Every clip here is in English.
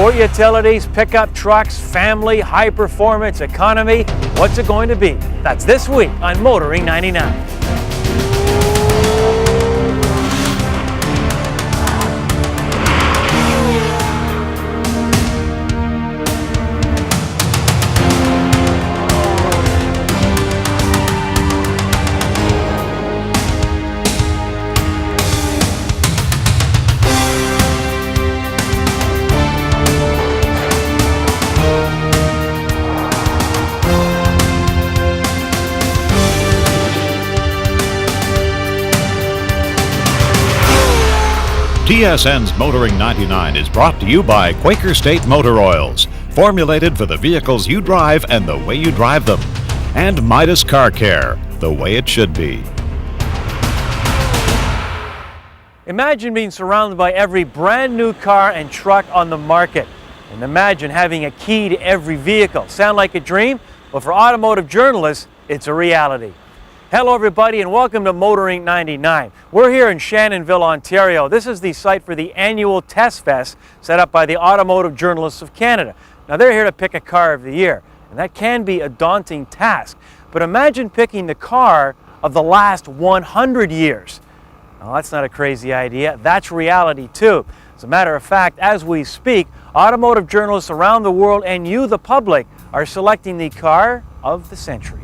Sport utilities, pickup trucks, family, high performance, economy. What's it going to be? That's this week on Motoring 99. TSN's Motoring 99 is brought to you by Quaker State Motor Oils, formulated for the vehicles you drive and the way you drive them. And Midas Car Care, the way it should be. Imagine being surrounded by every brand new car and truck on the market. And imagine having a key to every vehicle. Sound like a dream? Well, for automotive journalists, it's a reality. Hello everybody and welcome to Motoring 99. We're here in Shannonville, Ontario. This is the site for the annual Test Fest set up by the Automotive Journalists of Canada. Now they're here to pick a car of the year, and that can be a daunting task. But imagine picking the car of the last 100 years. Now that's not a crazy idea, that's reality too. As a matter of fact, as we speak, automotive journalists around the world and you, the public, are selecting the car of the century.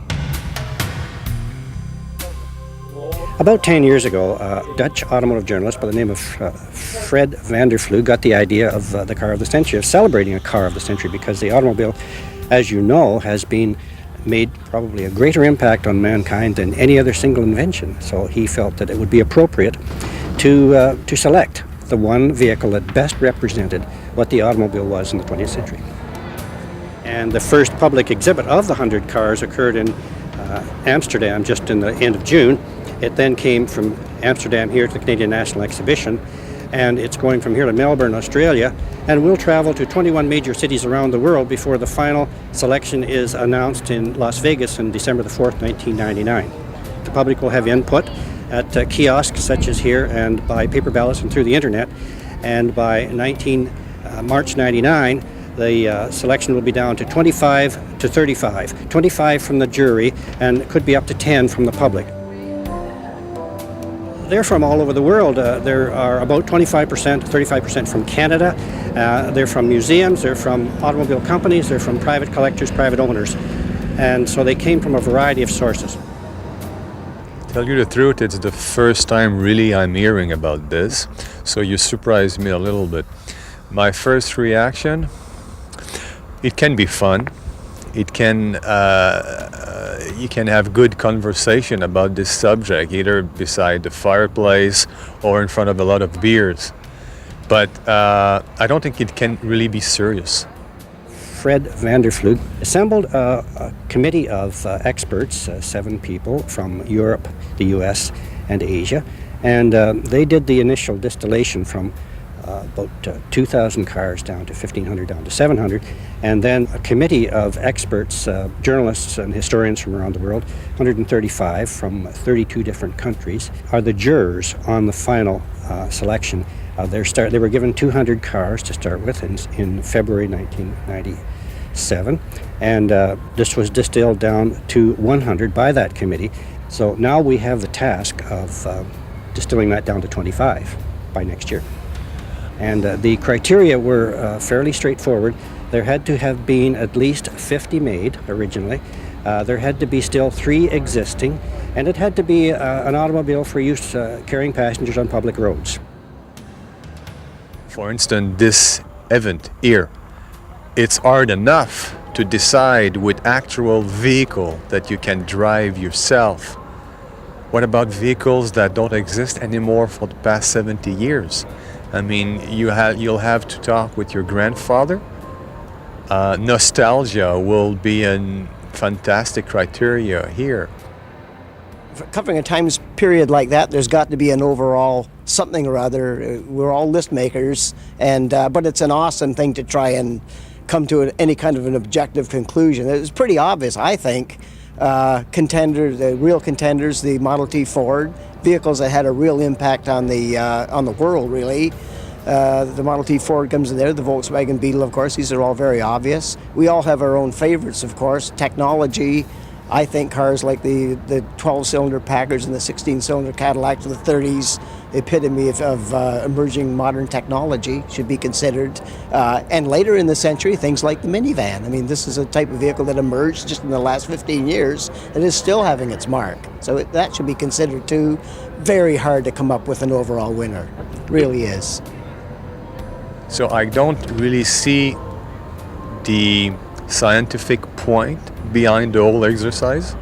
About 10 years ago, a Dutch automotive journalist by the name of Fred van der Vlug got the idea of the car of the century, of celebrating a car of the century, because the automobile, as you know, has been made probably a greater impact on mankind than any other single invention. So he felt that it would be appropriate to select the one vehicle that best represented what the automobile was in the 20th century. And the first public exhibit of the 100 cars occurred in Amsterdam just in the end of June. It then came from Amsterdam here to the Canadian National Exhibition, and it's going from here to Melbourne, Australia, and will travel to 21 major cities around the world before the final selection is announced in Las Vegas on December the 4th, 1999. The public will have input at kiosks such as here and by paper ballots and through the internet, and by March 99, the selection will be down to 25 to 35. 25 from the jury, and it could be up to 10 from the public. They're from all over the world. There are about 25% to 35% from Canada. They're from museums, they're from automobile companies, they're from private collectors, private owners. And so they came from a variety of sources. Tell you the truth, it's the first time really I'm hearing about this, so you surprised me a little bit. My first reaction, it can be fun. It can, you can have good conversation about this subject, either beside the fireplace or in front of a lot of beers. But I don't think it can really be serious. Fred van der Vlug assembled a committee of experts, 7 people from Europe, the US, and Asia, and they did the initial distillation from about 2,000 cars down to 1,500, down to 700, and then a committee of experts, journalists and historians from around the world, 135 from 32 different countries, are the jurors on the final selection. They were given 200 cars to start with in February 1997, and this was distilled down to 100 by that committee. So now we have the task of distilling that down to 25 by next year. And the criteria were fairly straightforward. There had to have been at least 50 made originally. There had to be still 3 existing, and it had to be an automobile for use carrying passengers on public roads. For instance, this event here, it's hard enough to decide with actual vehicle that you can drive yourself. What about vehicles that don't exist anymore for the past 70 years? I mean, you'll have to talk with your grandfather. Nostalgia will be a fantastic criteria here. Covering a time period like that, there's got to be an overall something or other. We're all list makers, and but it's an awesome thing to try and come to any kind of an objective conclusion. It's pretty obvious, I think. Contenders, the real contenders, the Model T Ford, vehicles that had a real impact on the world, really. The Model T Ford comes in there, the Volkswagen Beetle, of course. These are all very obvious. We all have our own favorites, of course. Technology, I think cars like the 12-cylinder Packards and the 16-cylinder Cadillacs of the 30s, the epitome of emerging modern technology, should be considered. And later in the century, things like the minivan. I mean, this is a type of vehicle that emerged just in the last 15 years and is still having its mark. So that should be considered too. Very hard to come up with an overall winner. It really is. So I don't really see the scientific point behind the whole exercises,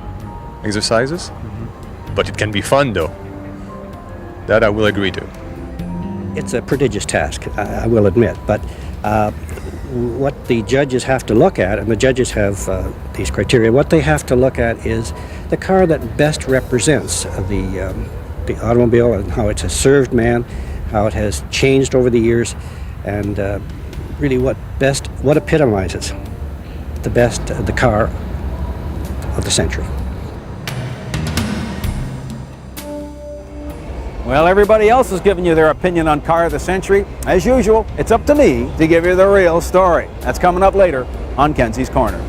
but it can be fun though. That I will agree to. It's a prodigious task, I will admit, but what the judges have to look at, and the judges have these criteria, what they have to look at is the car that best represents the automobile and how it has served man, how it has changed over the years, and really what epitomizes the car of the century. Well, everybody else has given you their opinion on car of the century. As usual, it's up to me to give you the real story. That's coming up later on Kenzie's Corner.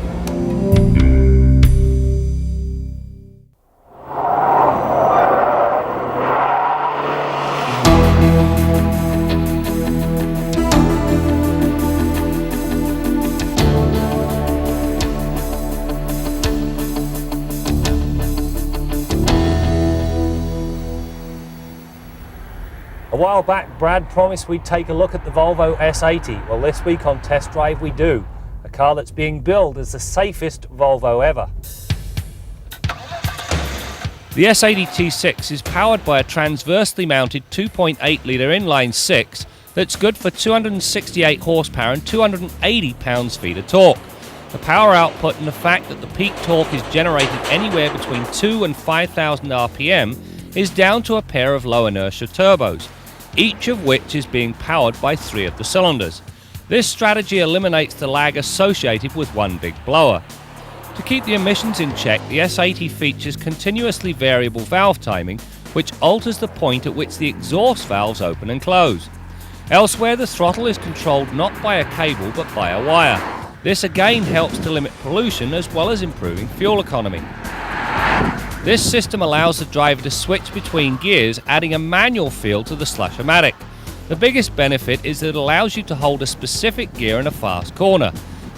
A while back, Brad promised we'd take a look at the Volvo S80. Well, this week on Test Drive we do. A car that's being billed as the safest Volvo ever. The S80 T6 is powered by a transversely mounted 2.8-litre inline-six that's good for 268 horsepower and 280 pounds-feet of torque. The power output and the fact that the peak torque is generated anywhere between 2 and 5,000 RPM is down to a pair of low-inertia turbos, each of which is being powered by 3 of the cylinders. This strategy eliminates the lag associated with one big blower. To keep the emissions in check, the S80 features continuously variable valve timing, which alters the point at which the exhaust valves open and close. Elsewhere, the throttle is controlled not by a cable but by a wire. This again helps to limit pollution as well as improving fuel economy. This system allows the driver to switch between gears, adding a manual feel to the Slush-O-Matic. The biggest benefit is that it allows you to hold a specific gear in a fast corner.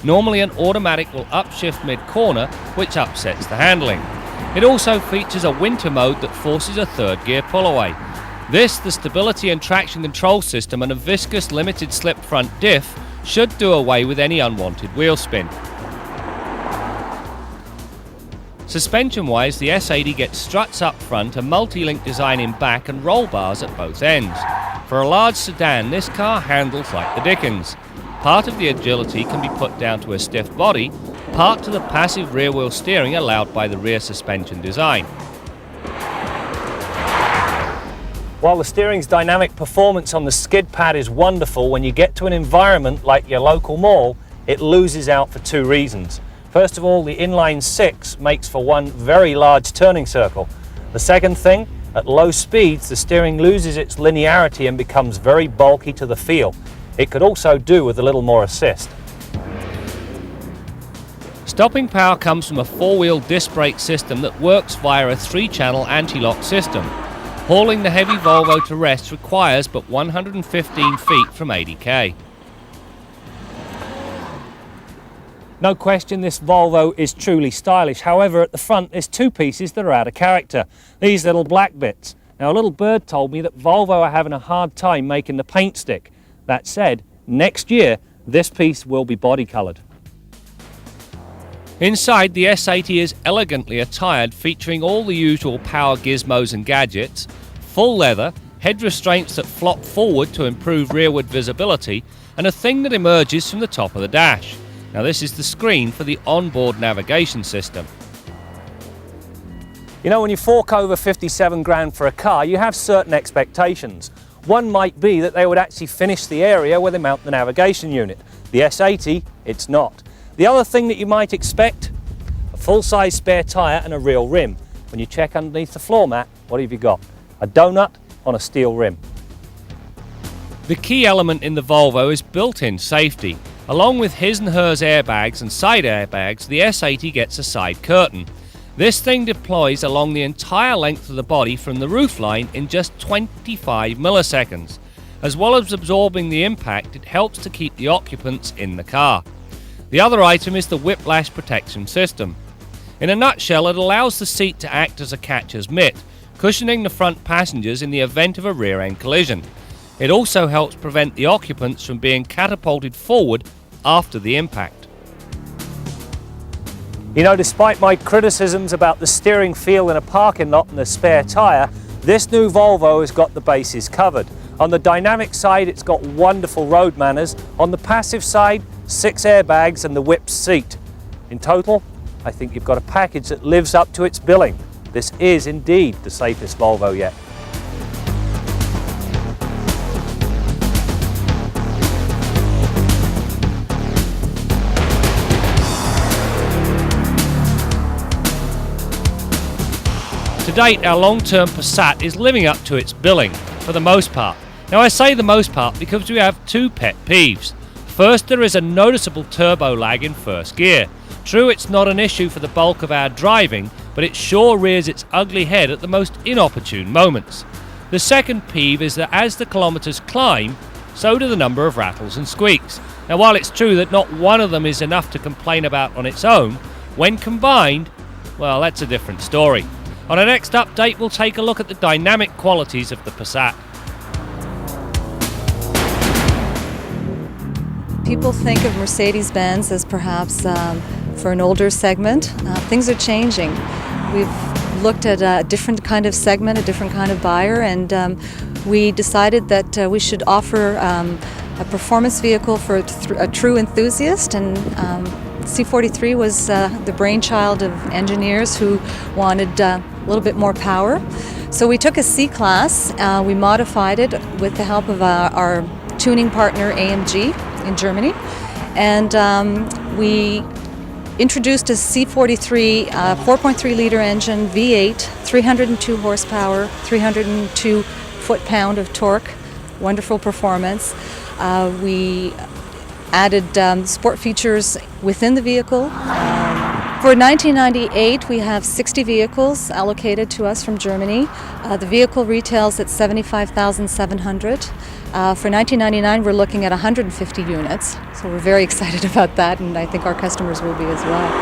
Normally an automatic will upshift mid-corner, which upsets the handling. It also features a winter mode that forces a third gear pull-away. This, the stability and traction control system, and a viscous limited slip front diff should do away with any unwanted wheel spin. Suspension-wise, the S80 gets struts up front, a multi-link design in back and roll bars at both ends. For a large sedan, this car handles like the dickens. Part of the agility can be put down to a stiff body, part to the passive rear-wheel steering allowed by the rear suspension design. While the steering's dynamic performance on the skid pad is wonderful, when you get to an environment like your local mall, it loses out for 2 reasons. First of all, the inline-six makes for one very large turning circle. The second thing, at low speeds, the steering loses its linearity and becomes very bulky to the feel. It could also do with a little more assist. Stopping power comes from a 4-wheel disc brake system that works via a 3-channel anti-lock system. Hauling the heavy Volvo to rest requires but 115 feet from 80k. No question, this Volvo is truly stylish. However, at the front there's 2 pieces that are out of character. These little black bits. Now, a little bird told me that Volvo are having a hard time making the paint stick. That said, next year this piece will be body coloured. Inside, the S80 is elegantly attired, featuring all the usual power gizmos and gadgets, full leather, head restraints that flop forward to improve rearward visibility, and a thing that emerges from the top of the dash. Now, this is the screen for the onboard navigation system. You know, when you fork over 57 grand for a car, you have certain expectations. One might be that they would actually finish the area where they mount the navigation unit. The S80, it's not. The other thing that you might expect, a full-size spare tyre and a real rim. When you check underneath the floor mat, what have you got? A donut on a steel rim. The key element in the Volvo is built-in safety. Along with his and hers airbags and side airbags, the S80 gets a side curtain. This thing deploys along the entire length of the body from the roofline in just 25 milliseconds. As well as absorbing the impact, it helps to keep the occupants in the car. The other item is the whiplash protection system. In a nutshell, it allows the seat to act as a catcher's mitt, cushioning the front passengers in the event of a rear-end collision. It also helps prevent the occupants from being catapulted forward after the impact. You know, despite my criticisms about the steering feel in a parking lot and the spare tyre, this new Volvo has got the bases covered. On the dynamic side, it's got wonderful road manners. On the passive side, 6 airbags and the whip seat. In total, I think you've got a package that lives up to its billing. This is indeed the safest Volvo yet. To date, our long-term Passat is living up to its billing, for the most part. Now I say the most part because we have 2 pet peeves. First, there is a noticeable turbo lag in first gear. True, it's not an issue for the bulk of our driving, but it sure rears its ugly head at the most inopportune moments. The second peeve is that as the kilometres climb, so do the number of rattles and squeaks. Now while it's true that not one of them is enough to complain about on its own, when combined, well, that's a different story. On our next update, we'll take a look at the dynamic qualities of the Passat. People think of Mercedes-Benz as perhaps for an older segment. Things are changing. We've looked at a different kind of segment, a different kind of buyer, and we decided that we should offer a performance vehicle for a true enthusiast, and C43 was the brainchild of engineers who wanted a little bit more power. So we took a C-Class, we modified it with the help of our tuning partner AMG in Germany, and we introduced a C43 4.3 liter engine, V8, 302 horsepower, 302 foot-pound of torque, wonderful performance. We added sport features within the vehicle. For 1998, we have 60 vehicles allocated to us from Germany. The vehicle retails at $75,700. For 1999, we're looking at 150 units. So we're very excited about that, and I think our customers will be as well.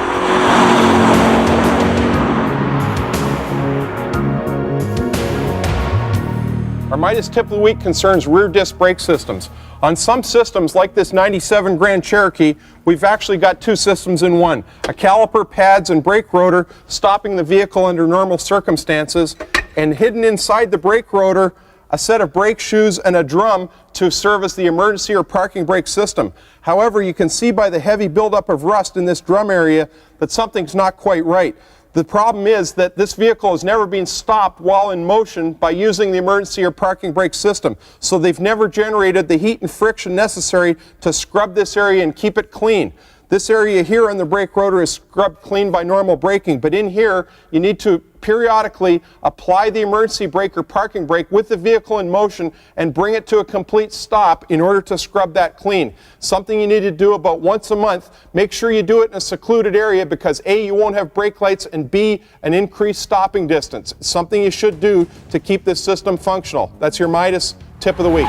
Our Midas tip of the week concerns rear disc brake systems. On some systems, like this 97 Grand Cherokee, we've actually got 2 systems in one. A caliper, pads, and brake rotor stopping the vehicle under normal circumstances, and hidden inside the brake rotor, a set of brake shoes and a drum to serve as the emergency or parking brake system. However, you can see by the heavy buildup of rust in this drum area that something's not quite right. The problem is that this vehicle has never been stopped while in motion by using the emergency or parking brake system. So they've never generated the heat and friction necessary to scrub this area and keep it clean. This area here on the brake rotor is scrubbed clean by normal braking, but in here you need to periodically apply the emergency brake or parking brake with the vehicle in motion and bring it to a complete stop in order to scrub that clean. Something you need to do about once a month. Make sure you do it in a secluded area because A, you won't have brake lights, and B, an increased stopping distance. It's something you should do to keep this system functional. That's your Midas tip of the week.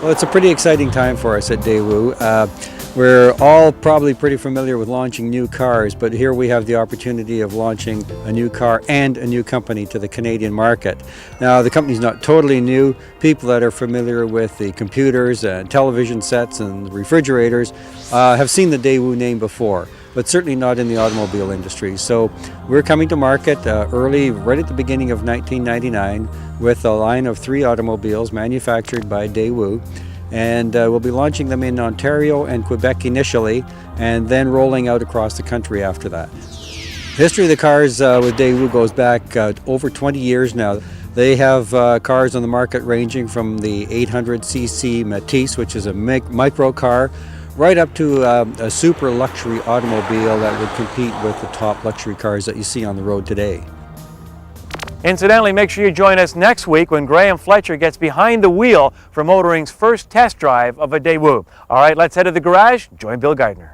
Well, it's a pretty exciting time for us at Daewoo. We're all probably pretty familiar with launching new cars, but here we have the opportunity of launching a new car and a new company to the Canadian market. Now, the company's not totally new. People that are familiar with the computers and television sets and refrigerators have seen the Daewoo name before, but certainly not in the automobile industry. So we're coming to market early, right at the beginning of 1999, with a line of 3 automobiles manufactured by Daewoo. And we'll be launching them in Ontario and Quebec initially, and then rolling out across the country after that. History of the cars with Daewoo goes back over 20 years now. They have cars on the market ranging from the 800cc Matisse, which is a micro car, right up to a super luxury automobile that would compete with the top luxury cars that you see on the road today. Incidentally, make sure you join us next week when Graham Fletcher gets behind the wheel for Motoring's first test drive of a Daewoo. All right, let's head to the garage. Join Bill Gardner.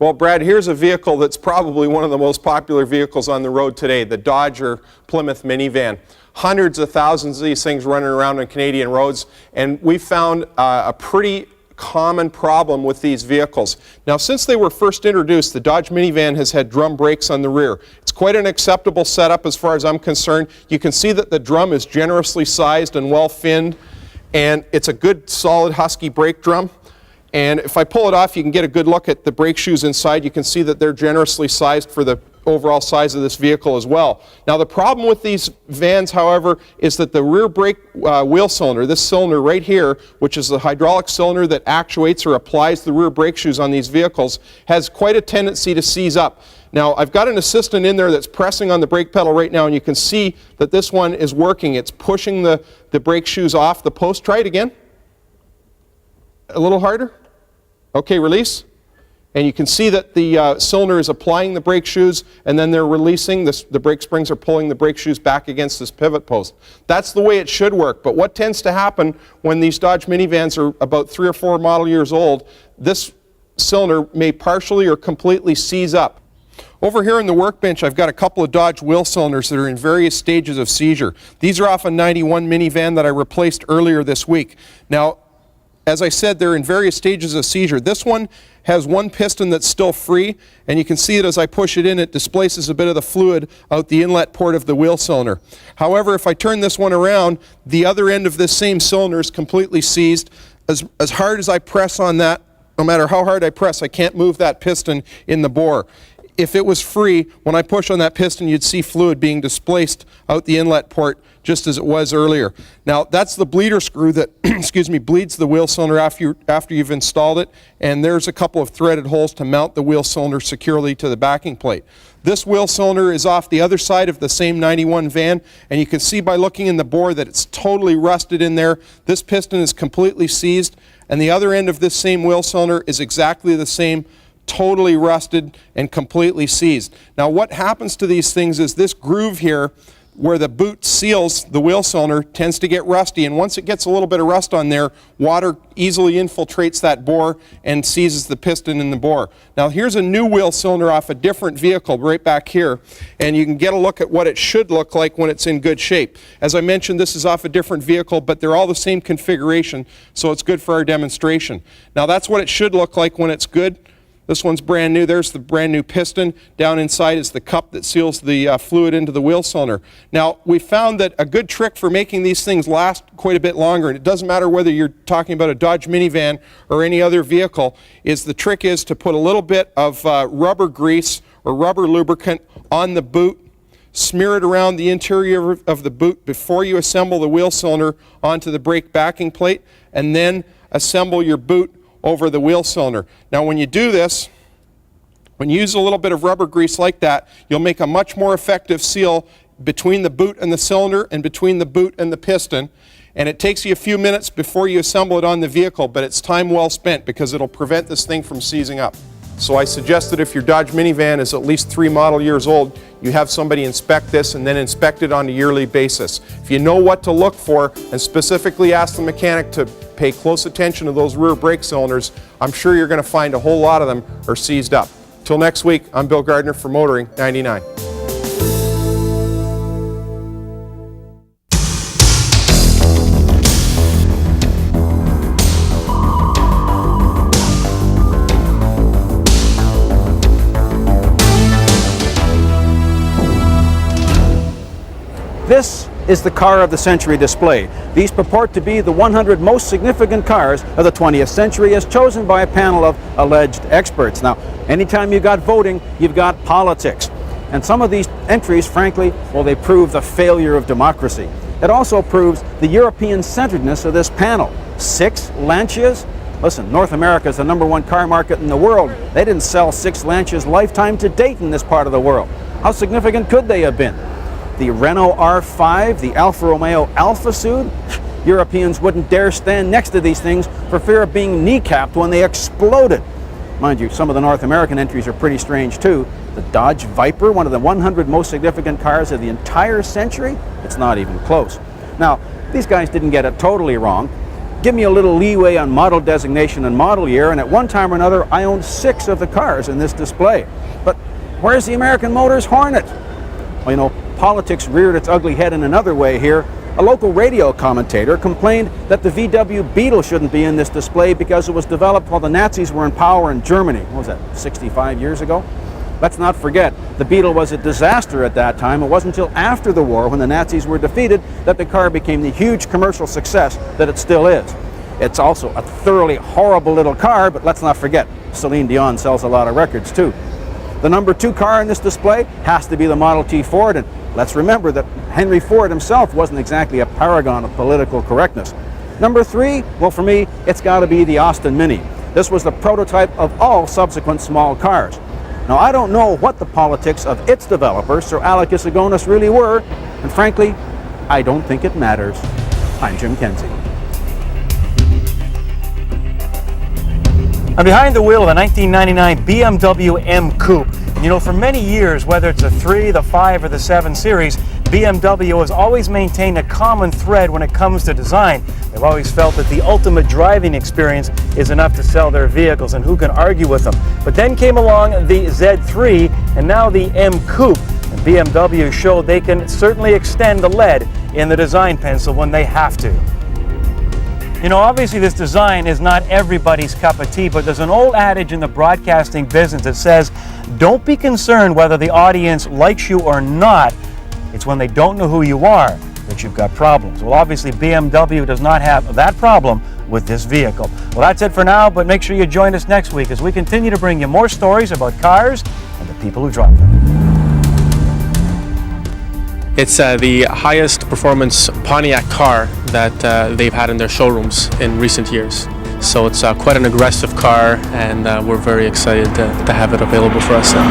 Well, Brad, here's a vehicle that's probably one of the most popular vehicles on the road today, the Dodge or Plymouth minivan. Hundreds of thousands of these things running around on Canadian roads, and we found a pretty common problem with these vehicles. Now, since they were first introduced, the Dodge minivan has had drum brakes on the rear. It's quite an acceptable setup as far as I'm concerned. You can see that the drum is generously sized and well finned, and it's a good solid husky brake drum. And if I pull it off, you can get a good look at the brake shoes inside. You can see that they're generously sized for the overall size of this vehicle as well. Now, the problem with these vans, however, is that the rear brake wheel cylinder, this cylinder right here, which is the hydraulic cylinder that actuates or applies the rear brake shoes on these vehicles, has quite a tendency to seize up. Now, I've got an assistant in there that's pressing on the brake pedal right now, and you can see that this one is working. It's pushing the brake shoes off the post. Try it again. A little harder. Okay, release. And you can see that the cylinder is applying the brake shoes, and then they're releasing. The brake springs are pulling the brake shoes back against this pivot post. That's the way it should work. But what tends to happen when these Dodge minivans are about 3 or 4 model years old, this cylinder may partially or completely seize up. Over here on the workbench, I've got a couple of Dodge wheel cylinders that are in various stages of seizure. These are off a 91 minivan that I replaced earlier this week. Now, as I said, they're in various stages of seizure. This one has one piston that's still free, and you can see it as I push it in, it displaces a bit of the fluid out the inlet port of the wheel cylinder. However, if I turn this one around, the other end of this same cylinder is completely seized. As hard as I press on that, no matter how hard I press, I can't move that piston in the bore. If it was free, when I push on that piston, you'd see fluid being displaced out the inlet port just as it was earlier. Now, that's the bleeder screw that bleeds the wheel cylinder after you've installed it, and there's a couple of threaded holes to mount the wheel cylinder securely to the backing plate. This wheel cylinder is off the other side of the same 91 van, and you can see by looking in the bore that it's totally rusted in there. This piston is completely seized, and the other end of this same wheel cylinder is exactly the same, totally rusted and completely seized. Now, what happens to these things is this groove here where the boot seals the wheel cylinder tends to get rusty, and once it gets a little bit of rust on there, water easily infiltrates that bore and seizes the piston in the bore. Now, here's a new wheel cylinder off a different vehicle right back here, and you can get a look at what it should look like when it's in good shape. As I mentioned, this is off a different vehicle, but they're all the same configuration, so it's good for our demonstration. Now, that's what it should look like when it's good. This one's brand new. There's the brand new piston. Down inside is the cup that seals the fluid into the wheel cylinder. Now, we found that a good trick for making these things last quite a bit longer, and it doesn't matter whether you're talking about a Dodge minivan or any other vehicle, is the trick is to put a little bit of rubber grease or rubber lubricant on the boot, smear it around the interior of the boot before you assemble the wheel cylinder onto the brake backing plate, and then assemble your boot over the wheel cylinder. Now, when you do this, when you use a little bit of rubber grease like that, you'll make a much more effective seal between the boot and the cylinder and between the boot and the piston. And it takes you a few minutes before you assemble it on the vehicle, but it's time well spent because it'll prevent this thing from seizing up. So I suggest that if your Dodge minivan is at least 3 model years old, you have somebody inspect this and then inspect it on a yearly basis. If you know what to look for and specifically ask the mechanic to pay close attention to those rear brake cylinders, I'm sure you're going to find a whole lot of them are seized up. Till next week, I'm Bill Gardner for Motoring 99. This is the Car of the Century display. These purport to be the 100 most significant cars of the 20th century as chosen by a panel of alleged experts. Now, anytime you've got voting, you've got politics. And some of these entries, frankly, well, they prove the failure of democracy. It also proves the European-centeredness of this panel. 6 Lancias, Listen, North America is the #1 car market in the world. They didn't sell 6 Lancias lifetime to date in this part of the world. How significant could they have been? The Renault R5, the Alfa Romeo Alfa Sud, Europeans wouldn't dare stand next to these things for fear of being kneecapped when they exploded. Mind you, some of the North American entries are pretty strange too. The Dodge Viper, one of the 100 most significant cars of the entire century, it's not even close. Now, these guys didn't get it totally wrong. Give me a little leeway on model designation and model year, and at one time or another, I owned 6 of the cars in this display. But where's the American Motors Hornet? Well, you know, politics reared its ugly head in another way here. A local radio commentator complained that the VW Beetle shouldn't be in this display because it was developed while the Nazis were in power in Germany. What was that, 65 years ago? Let's not forget, the Beetle was a disaster at that time. It wasn't until after the war, when the Nazis were defeated, that the car became the huge commercial success that it still is. It's also a thoroughly horrible little car, but let's not forget, Celine Dion sells a lot of records too. The #2 car in this display has to be the Model T Ford, and let's remember that Henry Ford himself wasn't exactly a paragon of political correctness. #3, well, for me, it's got to be the Austin Mini. This was the prototype of all subsequent small cars. Now, I don't know what the politics of its developer, Sir Alec Isagonis, really were, and frankly, I don't think it matters. I'm Jim Kenzie. I'm behind the wheel of a 1999 BMW M Coupe. You know, for many years, whether it's the 3, the 5, or the 7 series, BMW has always maintained a common thread when it comes to design. They've always felt that the ultimate driving experience is enough to sell their vehicles, and who can argue with them? But then came along the Z3 and now the M Coupe. And BMW showed they can certainly extend the lead in the design pencil when they have to. You know, obviously this design is not everybody's cup of tea, but there's an old adage in the broadcasting business that says, don't be concerned whether the audience likes you or not. It's when they don't know who you are that you've got problems. Well, obviously BMW does not have that problem with this vehicle. Well, that's it for now, but make sure you join us next week as we continue to bring you more stories about cars and the people who drive them. It's the highest performance Pontiac car that they've had in their showrooms in recent years. So it's quite an aggressive car, and we're very excited to have it available for us now.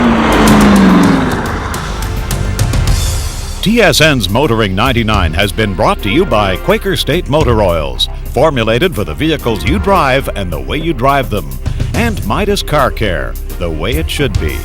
TSN's Motoring 99 has been brought to you by Quaker State Motor Oils, formulated for the vehicles you drive and the way you drive them, and Midas Car Care, the way it should be.